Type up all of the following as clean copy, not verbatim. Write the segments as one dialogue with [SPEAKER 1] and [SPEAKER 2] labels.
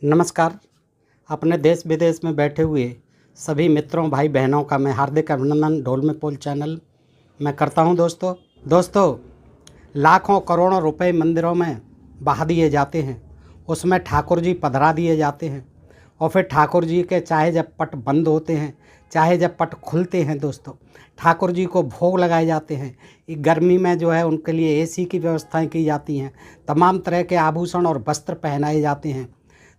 [SPEAKER 1] नमस्कार। अपने देश विदेश में बैठे हुए सभी मित्रों भाई बहनों का मैं हार्दिक अभिनंदन ढोल में पोल चैनल में करता हूं। दोस्तों लाखों करोड़ों रुपए मंदिरों में बहा दिए जाते हैं, उसमें ठाकुर जी पधरा दिए जाते हैं और फिर ठाकुर जी के चाहे जब पट बंद होते हैं चाहे जब पट खुलते हैं दोस्तों, ठाकुर जी को भोग लगाए जाते हैं। गर्मी में जो है उनके लिए एसी की व्यवस्थाएं की जाती हैं, तमाम तरह के आभूषण और वस्त्र पहनाए जाते हैं।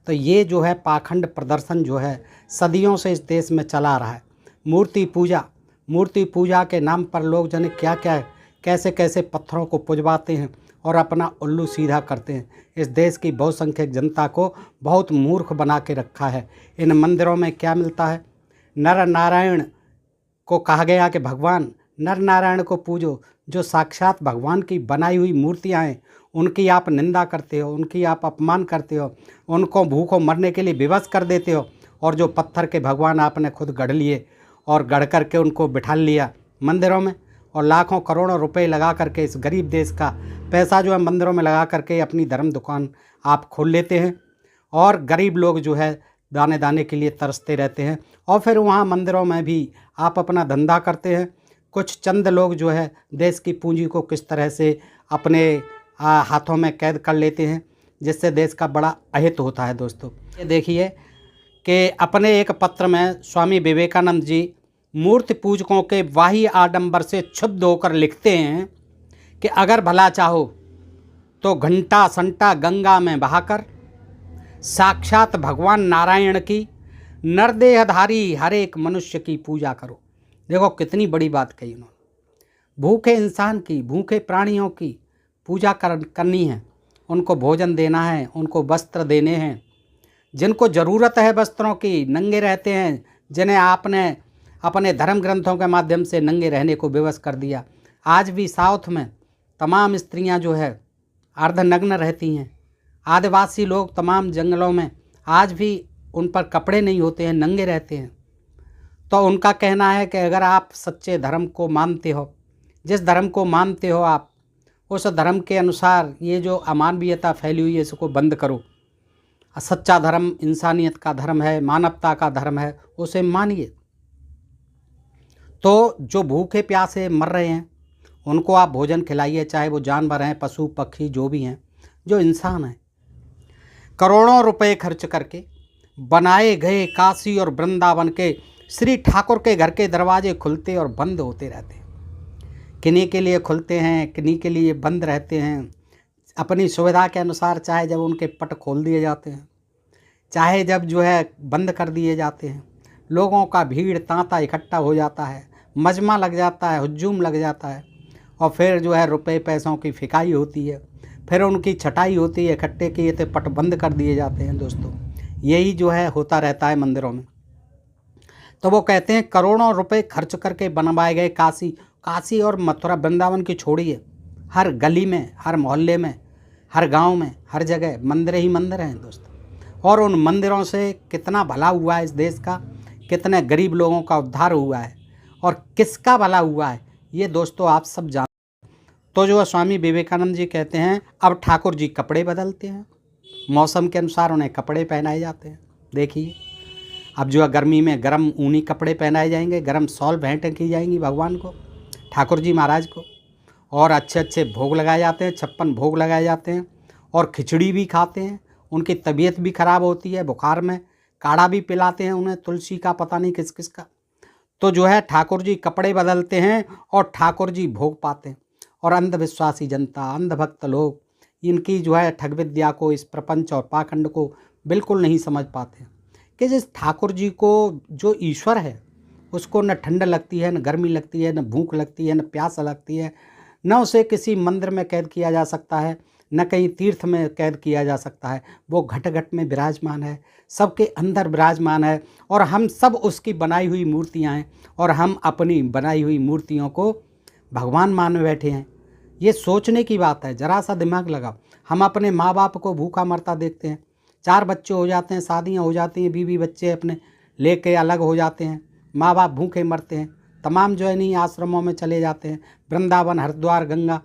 [SPEAKER 1] तो ये जो है पाखंड प्रदर्शन जो है सदियों से इस देश में चला रहा है। मूर्ति पूजा के नाम पर लोग जाने क्या क्या कैसे कैसे पत्थरों को पुजवाते हैं और अपना उल्लू सीधा करते हैं। इस देश की बहुसंख्यक जनता को बहुत मूर्ख बना के रखा है। इन मंदिरों में क्या मिलता है? नर नारायण को कहा गया कि भगवान नर नारायण को पूजो। जो साक्षात भगवान की बनाई हुई मूर्तियां हैं उनकी आप निंदा करते हो, उनकी आप अपमान करते हो, उनको भूखों मरने के लिए विवश कर देते हो। और जो पत्थर के भगवान आपने खुद गढ़ लिए और गढ़ करके उनको बिठा लिया मंदिरों में और लाखों करोड़ों रुपए लगा करके इस गरीब देश का पैसा जो है मंदिरों में लगा करके अपनी धर्म दुकान आप खोल लेते हैं और गरीब लोग जो है दाने दाने के लिए तरसते रहते हैं। और फिर वहाँ मंदिरों में भी आप अपना धंधा करते हैं। कुछ चंद लोग जो है देश की पूंजी को किस तरह से अपने हाथों में कैद कर लेते हैं, जिससे देश का बड़ा अहित होता है। दोस्तों ये देखिए कि अपने एक पत्र में स्वामी विवेकानंद जी मूर्ति पूजकों के वाही आडंबर से क्षुब्ध होकर लिखते हैं कि अगर भला चाहो तो घंटा संटा गंगा में बहाकर साक्षात भगवान नारायण की नरदेहधारी हर एक मनुष्य की पूजा करो। देखो कितनी बड़ी बात कही उन्होंने। भूखे इंसान की, भूखे प्राणियों की पूजा करनी है, उनको भोजन देना है, उनको वस्त्र देने हैं। जिनको ज़रूरत है वस्त्रों की, नंगे रहते हैं, जिन्हें आपने अपने धर्म ग्रंथों के माध्यम से नंगे रहने को विवश कर दिया। आज भी साउथ में तमाम स्त्रियां जो है अर्धनग्न रहती हैं। आदिवासी लोग तमाम जंगलों में आज भी उन पर कपड़े नहीं होते हैं, नंगे रहते हैं। तो उनका कहना है कि अगर आप सच्चे धर्म को मानते हो, जिस धर्म को मानते हो आप, उस धर्म के अनुसार ये जो अमानवीयता फैली हुई है इसको बंद करो। सच्चा धर्म इंसानियत का धर्म है, मानवता का धर्म है, उसे मानिए। तो जो भूखे प्यासे मर रहे हैं उनको आप भोजन खिलाइए, चाहे वो जानवर हैं, पशु पक्षी जो भी हैं, जो इंसान हैं। करोड़ों रुपए खर्च करके बनाए गए काशी और वृंदावन के श्री ठाकुर के घर के दरवाजे खुलते और बंद होते रहते हैं। किन्हीं के लिए खुलते हैं, किन्हीं के लिए बंद रहते हैं, अपनी सुविधा के अनुसार। चाहे जब उनके पट खोल दिए जाते हैं, चाहे जब जो है बंद कर दिए जाते हैं, लोगों का भीड़ तांता इकट्ठा हो जाता है, मजमा लग जाता है, हुज्जूम लग जाता है और फिर जो है रुपए पैसों की फिकाई होती है, फिर उनकी छटाई होती है, इकट्ठे किए थे पट बंद कर दिए जाते हैं। दोस्तों यही जो है होता रहता है मंदिरों में। तो वो कहते हैं करोड़ों रुपए खर्च करके बनवाए गए काशी और मथुरा वृंदावन की छोड़िए, हर गली में, हर मोहल्ले में, हर गांव में, हर जगह मंदिर ही मंदिर हैं दोस्तों। और उन मंदिरों से कितना भला हुआ है इस देश का, कितने गरीब लोगों का उद्धार हुआ है और किसका भला हुआ है ये दोस्तों आप सब जानते हैं। तो जो स्वामी विवेकानंद जी कहते हैं अब ठाकुर जी कपड़े बदलते हैं, मौसम के अनुसार उन्हें कपड़े पहनाए जाते हैं। देखिए अब जो है गर्मी में गर्म ऊनी कपड़े पहनाए जाएंगे, गर्म शॉल भेंटें की जाएंगी भगवान को, ठाकुर जी महाराज को, और अच्छे अच्छे भोग लगाए जाते हैं, 56 भोग लगाए जाते हैं और खिचड़ी भी खाते हैं। उनकी तबीयत भी खराब होती है, बुखार में काढ़ा भी पिलाते हैं उन्हें, तुलसी का पता नहीं किस किस का। तो जो है ठाकुर जी कपड़े बदलते हैं और ठाकुर जी भोग पाते हैं। और अंधविश्वासी जनता, अंधभक्त लोग इनकी जो है ठग विद्या को, इस प्रपंच और पाखंड को बिल्कुल नहीं समझ पाते कि जिस ठाकुर जी को जो ईश्वर है उसको न ठंड लगती है, न गर्मी लगती है, न भूख लगती है, न प्यास लगती है, न उसे किसी मंदिर में कैद किया जा सकता है, न कहीं तीर्थ में कैद किया जा सकता है। वो घट घट में विराजमान है, सबके अंदर विराजमान है और हम सब उसकी बनाई हुई मूर्तियां हैं और हम अपनी बनाई हुई मूर्तियों को भगवान मान बैठे हैं। ये सोचने की बात है, ज़रा सा दिमाग लगाओ। हम अपने माँ बाप को भूखा मरता देखते हैं, 4 बच्चे हो जाते हैं, शादियाँ हो जाती हैं, बीवी बच्चे अपने लेके अलग हो जाते हैं, माँ बाप भूखे मरते हैं। तमाम जो है नहीं आश्रमों में चले जाते हैं, वृंदावन हरिद्वार गंगा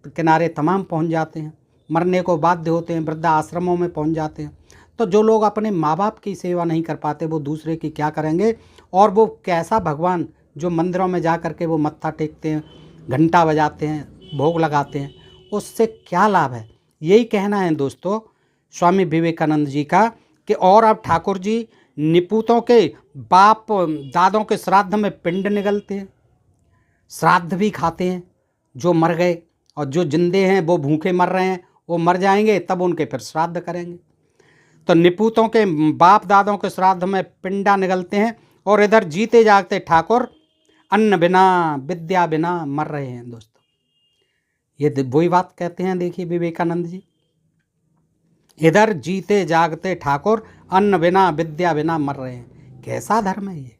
[SPEAKER 1] किनारे तमाम पहुंच जाते हैं, मरने को बाध्य होते हैं, वृद्धा आश्रमों में पहुंच जाते हैं। तो जो लोग अपने माँ बाप की सेवा नहीं कर पाते वो दूसरे की क्या करेंगे। और वो कैसा भगवान जो मंदिरों में जा कर के वो मत्था टेकते हैं, घंटा बजाते हैं, भोग लगाते हैं, उससे क्या लाभ है। यही कहना है दोस्तों स्वामी विवेकानंद जी का कि और अब ठाकुर जी निपूतों के बाप दादों के श्राद्ध में पिंड निगलते हैं, श्राद्ध भी खाते हैं जो मर गए, और जो जिंदे हैं वो भूखे मर रहे हैं, वो मर जाएंगे तब उनके फिर श्राद्ध करेंगे। तो निपूतों के बाप दादों के श्राद्ध में पिंडा निगलते हैं, और इधर जीते जागते ठाकुर अन्न बिना विद्या बिना मर रहे हैं। दोस्तों ये वही बात कहते हैं, देखिए विवेकानंद जी, इधर जीते जागते ठाकुर अन्न बिना विद्या बिना मर रहे हैं। कैसा धर्म है ये,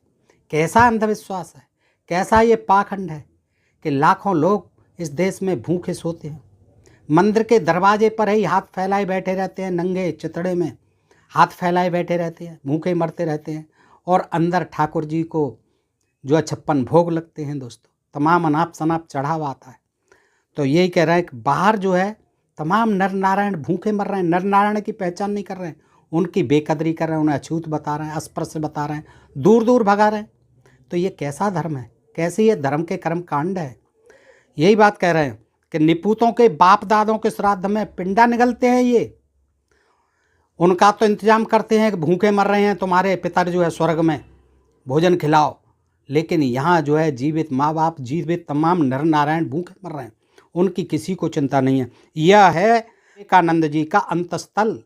[SPEAKER 1] कैसा अंधविश्वास है, कैसा ये पाखंड है कि लाखों लोग इस देश में भूखे सोते हैं, मंदिर के दरवाजे पर ही हाथ फैलाए बैठे रहते हैं, नंगे चितड़े में हाथ फैलाए बैठे रहते हैं, भूखे मरते रहते हैं, और अंदर ठाकुर जी को जो 56 भोग लगते हैं दोस्तों, तमाम अनाप शनाप चढ़ावा आता है। तो यही कह रहे हैं कि बाहर जो है तमाम नर नारायण भूखे मर रहे हैं, नर नारायण की पहचान नहीं कर रहे हैं, उनकी बेकदरी कर रहे हैं, उन्हें अछूत बता रहे हैं, अस्पृश्य बता रहे हैं, दूर दूर भगा रहे हैं। तो ये कैसा धर्म है, कैसे ये धर्म के कर्म कांड है। यही बात कह रहे हैं कि निपूतों के बाप दादों के श्राद्ध में पिंडा निगलते हैं, ये उनका तो इंतजाम करते हैं कि भूखे मर रहे हैं तुम्हारे पितर जो है स्वर्ग में, भोजन खिलाओ, लेकिन यहाँ जो है जीवित माँ बाप, जीवित तमाम नर नारायण भूखे मर रहे हैं, उनकी किसी को चिंता नहीं है। यह है विवेकानंद जी का अंतस्थल।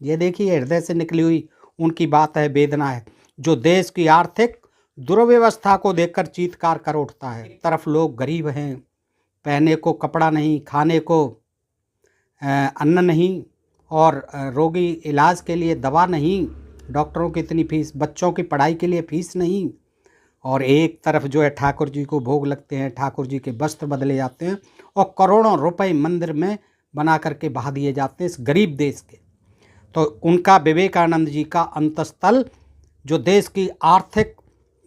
[SPEAKER 1] ये देखिए हृदय से निकली हुई उनकी बात है, वेदना है, जो देश की आर्थिक दुर्व्यवस्था को देखकर चीत्कार कर उठता है। एक तरफ लोग गरीब हैं, पहनने को कपड़ा नहीं, खाने को अन्न नहीं, और रोगी इलाज के लिए दवा नहीं, डॉक्टरों की इतनी फीस, बच्चों की पढ़ाई के लिए फीस नहीं, और एक तरफ जो है ठाकुर जी को भोग लगते हैं, ठाकुर जी के वस्त्र बदले जाते हैं, और करोड़ों रुपए मंदिर में बना करके बहा दिए जाते हैं इस गरीब देश के। तो उनका विवेकानंद जी का अंतस्थल जो देश की आर्थिक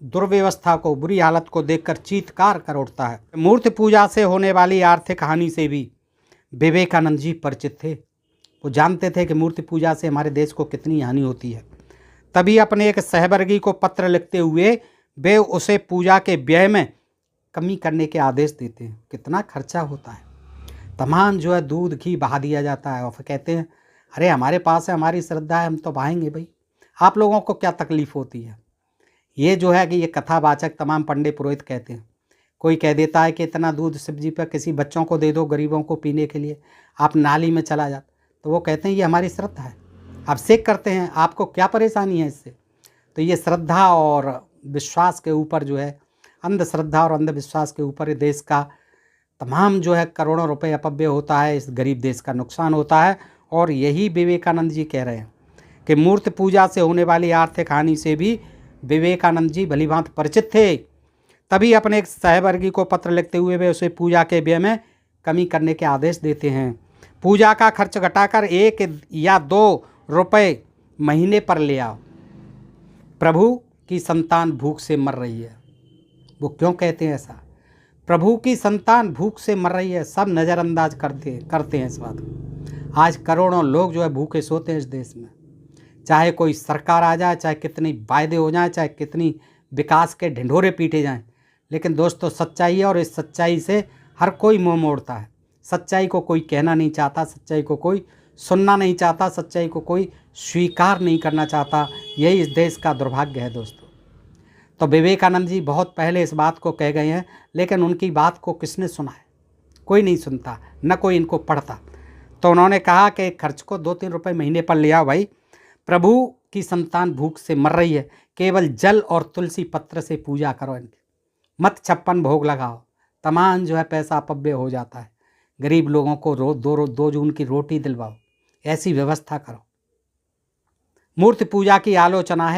[SPEAKER 1] दुर्व्यवस्था को, बुरी हालत को देखकर चीत्कार कर उठता है। मूर्ति पूजा से होने वाली आर्थिक हानि से भी विवेकानंद जी परिचित थे। वो जानते थे कि मूर्ति पूजा से हमारे देश को कितनी हानि होती है। तभी अपने एक सहवर्गी को पत्र लिखते हुए वे उसे पूजा के व्यय में कमी करने के आदेश देते हैं। कितना खर्चा होता है, तमाम जो है दूध घी बहा दिया जाता है, और फिर कहते हैं अरे हमारे पास है, हमारी श्रद्धा है, हम तो बहाएंगे भाई, आप लोगों को क्या तकलीफ़ होती है। ये जो है कि ये कथावाचक तमाम पंडित पुरोहित कहते हैं। कोई कह देता है कि इतना दूध शिव जी पर किसी बच्चों को दे दो, गरीबों को पीने के लिए, आप नाली में चला जाता, तो वो कहते हैं ये हमारी श्रद्धा है, अभिषेक करते हैं, आपको क्या परेशानी है इससे। तो ये श्रद्धा और विश्वास के ऊपर जो है, अंधश्रद्धा और अंधविश्वास के ऊपर देश का तमाम जो है करोड़ों रुपए अपव्यय होता है, इस गरीब देश का नुकसान होता है। और यही विवेकानंद जी कह रहे हैं कि मूर्ति पूजा से होने वाली आर्थिक हानि से भी विवेकानंद जी भलीभांति परिचित थे। तभी अपने एक सहवर्गी को पत्र लिखते हुए वे उसे पूजा के व्यय में कमी करने के आदेश देते हैं। पूजा का खर्च घटाकर 1 या 2 रुपए महीने पर ले आओ, प्रभु की संतान भूख से मर रही है। वो क्यों कहते हैं ऐसा, प्रभु की संतान भूख से मर रही है, सब नज़रअंदाज करते हैं इस बात को। आज करोड़ों लोग जो है भूखे सोते हैं इस देश में, चाहे कोई सरकार आ जाए, चाहे कितनी वायदे हो जाए, चाहे कितनी विकास के ढिंढोरे पीटे जाएं, लेकिन दोस्तों सच्चाई है, और इस सच्चाई से हर कोई मुँह मोड़ता है। सच्चाई को कोई कहना नहीं चाहता, सच्चाई को कोई सुनना नहीं चाहता, सच्चाई को कोई स्वीकार नहीं करना चाहता। यही इस देश का दुर्भाग्य है दोस्तों। तो विवेकानंद जी बहुत पहले इस बात को कह गए हैं, लेकिन उनकी बात को किसने सुना है, कोई नहीं सुनता, न कोई इनको पढ़ता। तो उन्होंने कहा कि खर्च को 2-3 रुपए महीने पर ले आओ भाई, प्रभु की संतान भूख से मर रही है, केवल जल और तुलसी पत्र से पूजा करो इनकी, मत 56 भोग लगाओ, तमाम जो है पैसा अपव्यय हो जाता है, गरीब लोगों को दो जून की रोटी दिलवाओ, ऐसी व्यवस्था करो। मूर्ति पूजा की आलोचना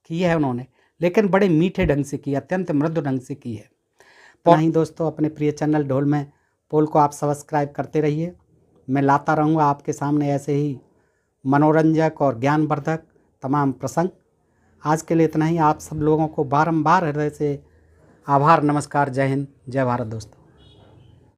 [SPEAKER 1] की है उन्होंने, लेकिन बड़े मीठे ढंग से की, अत्यंत मृदु ढंग से की है। नहीं दोस्तों, अपने प्रिय चैनल ढोल में पोल को आप सब्सक्राइब करते रहिए। मैं लाता रहूँगा आपके सामने ऐसे ही मनोरंजक और ज्ञानवर्धक तमाम प्रसंग। आज के लिए इतना ही। आप सब लोगों को बारंबार हृदय से आभार, नमस्कार, जय हिंद, जय भारत दोस्तों।